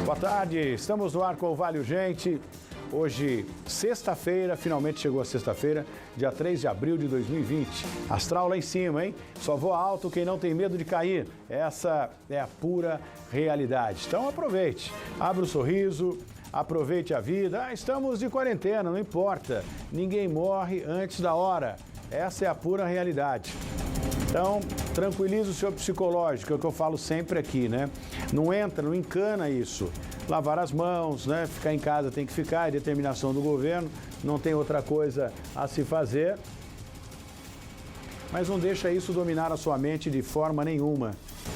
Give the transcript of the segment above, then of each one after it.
Boa tarde, estamos no ar com o Vale Urgente. Hoje, sexta-feira, finalmente chegou a sexta-feira, dia 3 de abril de 2020. Astral lá em cima, hein? Só voa alto quem não tem medo de cair. Essa é a pura realidade. Então aproveite, abra o sorriso, aproveite a vida. Estamos de quarentena, não importa. Ninguém morre antes da hora. Essa é a pura realidade. Então, tranquilize o seu psicológico, é o que eu falo sempre aqui, né? Não entra, não encana isso. Lavar as mãos, né? Ficar em casa tem que ficar, é determinação do governo, não tem outra coisa a se fazer. Mas não deixa isso dominar a sua mente de forma nenhuma.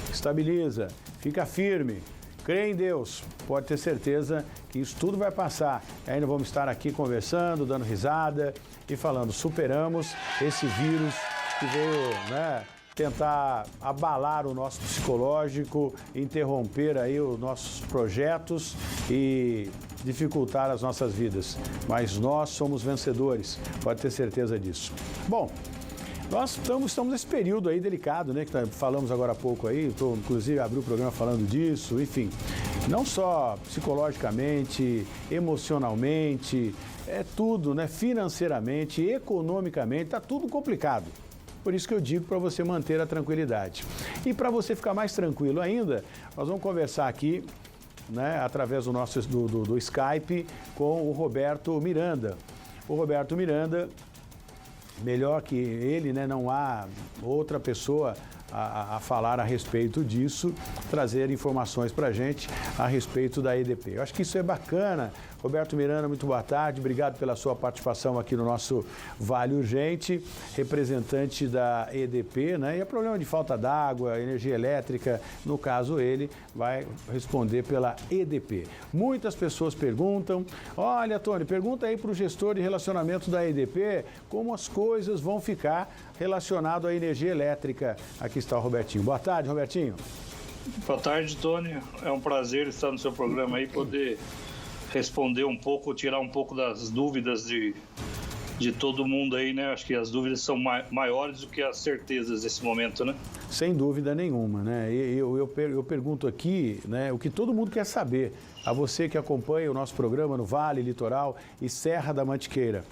Estabiliza, fica firme, crê em Deus, pode ter certeza que isso tudo vai passar. Ainda vamos estar aqui conversando, dando risada e falando, superamos esse vírus que veio, né, tentar abalar o nosso psicológico, interromper aí os nossos projetos e dificultar as nossas vidas. Mas nós somos vencedores, pode ter certeza disso. Bom, nós estamos nesse período aí delicado, né, que falamos agora há pouco aí, inclusive abri o programa falando disso, enfim, não só psicologicamente, emocionalmente, é tudo, né, financeiramente, economicamente, está tudo complicado. Por isso que eu digo para você manter a tranquilidade. E para você ficar mais tranquilo ainda, nós vamos conversar aqui, né, através do nosso do Skype com o Roberto Miranda. O Roberto Miranda, melhor que ele, né, não há outra pessoa a falar a respeito disso, trazer informações para a gente a respeito da EDP. Eu acho que isso é bacana. Roberto Miranda, muito boa tarde, obrigado pela sua participação aqui no nosso Vale Urgente, representante da EDP, né? E o problema de falta d'água, energia elétrica, no caso ele vai responder pela EDP. Muitas pessoas perguntam, olha Tony, pergunta aí para o gestor de relacionamento da EDP como as coisas vão ficar relacionado à energia elétrica. Aqui está o Robertinho. Boa tarde, Robertinho. Boa tarde, Tony. É um prazer estar no seu programa aí, poder responder um pouco, tirar um pouco das dúvidas de todo mundo aí, né? Acho que as dúvidas são maiores do que as certezas nesse momento, né? Sem dúvida nenhuma, né? Eu pergunto aqui, né, o que todo mundo quer saber, a você que acompanha o nosso programa no Vale, Litoral e Serra da Mantiqueira.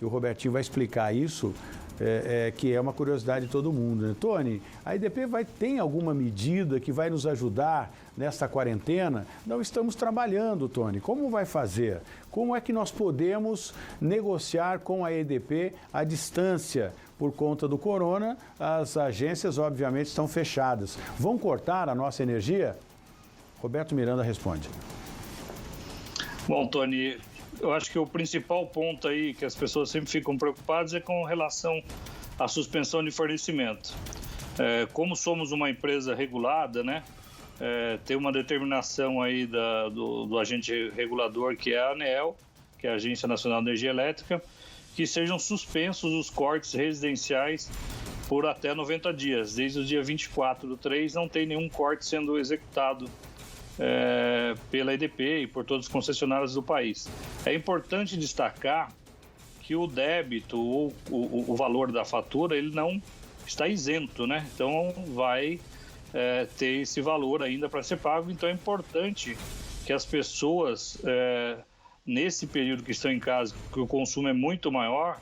E o Robertinho vai explicar isso, que é uma curiosidade de todo mundo, né? Tony, a EDP tem alguma medida que vai nos ajudar nesta quarentena? Não estamos trabalhando, Tony. Como vai fazer? Como é que nós podemos negociar com a EDP à distância? Por conta do corona, as agências obviamente estão fechadas. Vão cortar a nossa energia? Roberto Miranda responde. Bom, Tony, eu acho que o principal ponto aí que as pessoas sempre ficam preocupadas é com relação à suspensão de fornecimento. Como somos uma empresa regulada, né, tem uma determinação aí do agente regulador, que é a ANEEL, que é a Agência Nacional de Energia Elétrica, que sejam suspensos os cortes residenciais por até 90 dias. Desde o dia 24/3 não tem nenhum corte sendo executado pela EDP e por todos os concessionários do país. É importante destacar que o débito ou o valor da fatura ele não está isento, né? Então vai ter esse valor ainda para ser pago. Então é importante que as pessoas nesse período que estão em casa, que o consumo é muito maior,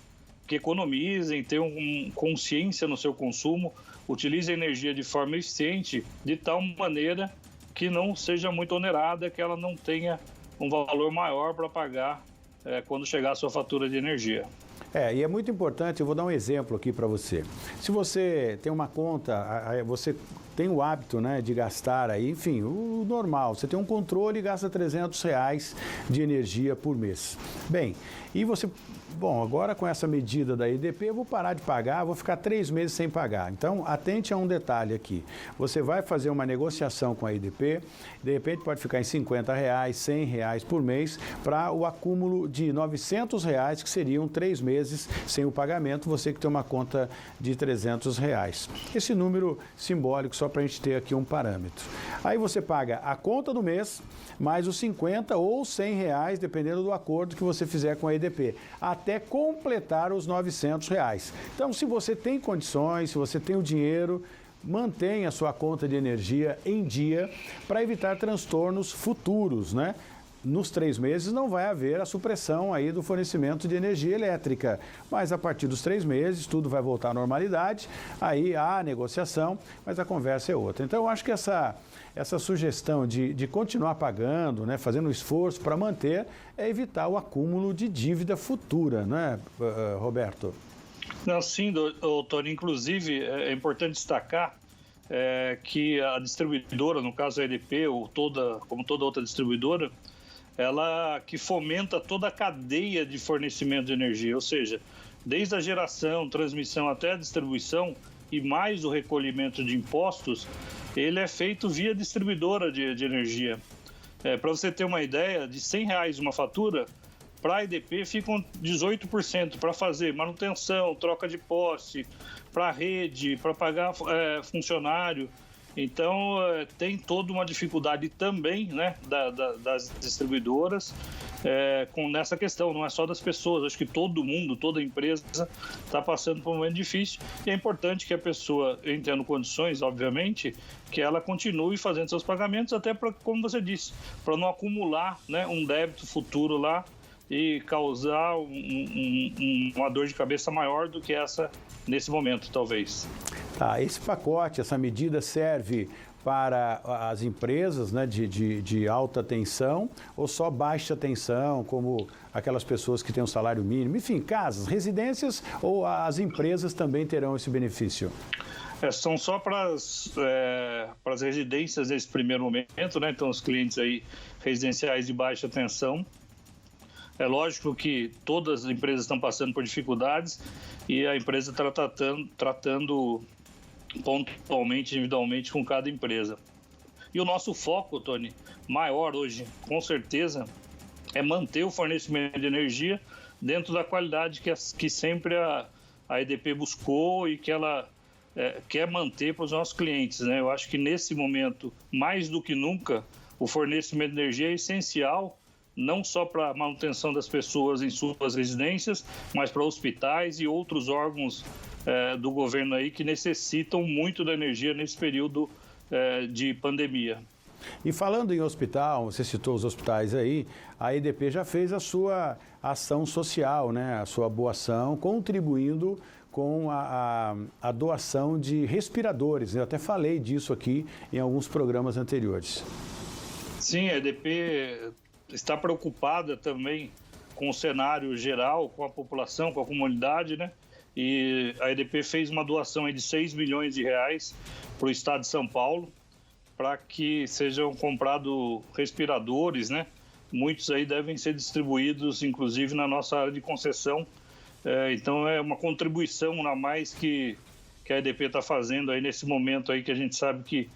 que economizem, tenham consciência no seu consumo, utilizem a energia de forma eficiente, de tal maneira que não seja muito onerada, que ela não tenha um valor maior para pagar quando chegar a sua fatura de energia. E é muito importante, eu vou dar um exemplo aqui para você. Se você tem uma conta, você tem o hábito, né, de gastar aí, enfim, o normal, você tem um controle e gasta R$300 de energia por mês. Bem, e você... Bom, agora com essa medida da EDP, eu vou parar de pagar, vou ficar 3 meses sem pagar. Então, atente a um detalhe aqui. Você vai fazer uma negociação com a EDP, de repente pode ficar em R$50, R$100 por mês, para o acúmulo de R$900, que seriam 3 meses sem o pagamento, você que tem uma conta de R$300. Esse número simbólico, só para a gente ter aqui um parâmetro. Aí você paga a conta do mês, mais os 50 ou 100 reais, dependendo do acordo que você fizer com a EDP, até completar os 900 reais. Então, se você tem condições, se você tem o dinheiro, mantenha a sua conta de energia em dia para evitar transtornos futuros, né? Nos 3 meses não vai haver a supressão aí do fornecimento de energia elétrica, mas a partir dos 3 meses tudo vai voltar à normalidade, aí há negociação, mas a conversa é outra. Então eu acho que essa sugestão de continuar pagando, né, fazendo um esforço para manter, é evitar o acúmulo de dívida futura, né, Roberto? Não, sim, doutor. Inclusive, é importante destacar que a distribuidora, no caso a EDP, como toda outra distribuidora, ela que fomenta toda a cadeia de fornecimento de energia, ou seja, desde a geração, transmissão até a distribuição e mais o recolhimento de impostos, ele é feito via distribuidora de energia. Para você ter uma ideia, de R$100 uma fatura, para a EDP ficam 18% para fazer manutenção, troca de poste, para a rede, para pagar funcionário. Então, tem toda uma dificuldade também, né, das distribuidoras nessa questão, não é só das pessoas, acho que todo mundo, toda empresa está passando por um momento difícil e é importante que a pessoa, tendo condições, obviamente, que ela continue fazendo seus pagamentos, até para, como você disse, para não acumular, né, um débito futuro lá e causar uma dor de cabeça maior do que essa nesse momento, talvez. Tá, esse pacote, essa medida serve para as empresas, né, de alta tensão ou só baixa tensão, como aquelas pessoas que têm um salário mínimo? Enfim, casas, residências ou as empresas também terão esse benefício? São só para as residências nesse primeiro momento, né? Então, os clientes aí residenciais de baixa tensão. É lógico que todas as empresas estão passando por dificuldades e a empresa está tratando pontualmente, individualmente com cada empresa. E o nosso foco, Tony, maior hoje, com certeza, é manter o fornecimento de energia dentro da qualidade que sempre a EDP buscou e que ela quer manter para os nossos clientes, né? Eu acho que nesse momento, mais do que nunca, o fornecimento de energia é essencial, não só para a manutenção das pessoas em suas residências, mas para hospitais e outros órgãos do governo aí que necessitam muito da energia nesse período de pandemia. E falando em hospital, você citou os hospitais aí, a EDP já fez a sua ação social, né? A sua boa ação, contribuindo com a doação de respiradores. Eu até falei disso aqui em alguns programas anteriores. Sim, a EDP está preocupada também com o cenário geral, com a população, com a comunidade, né? E a EDP fez uma doação aí de R$6 milhões para o estado de São Paulo, para que sejam comprados respiradores, né? Muitos aí devem ser distribuídos, inclusive, na nossa área de concessão. Então, é uma contribuição a mais que a EDP está fazendo aí nesse momento aí que a gente sabe que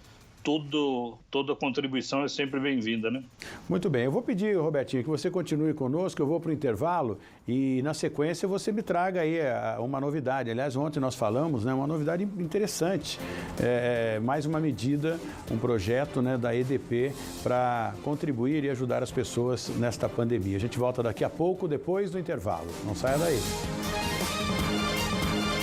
toda contribuição é sempre bem-vinda, né? Muito bem. Eu vou pedir, Robertinho, que você continue conosco. Eu vou para o intervalo e, na sequência, você me traga aí uma novidade. Aliás, ontem nós falamos, né, uma novidade interessante. Mais uma medida, um projeto, né, da EDP para contribuir e ajudar as pessoas nesta pandemia. A gente volta daqui a pouco, depois do intervalo. Não saia daí.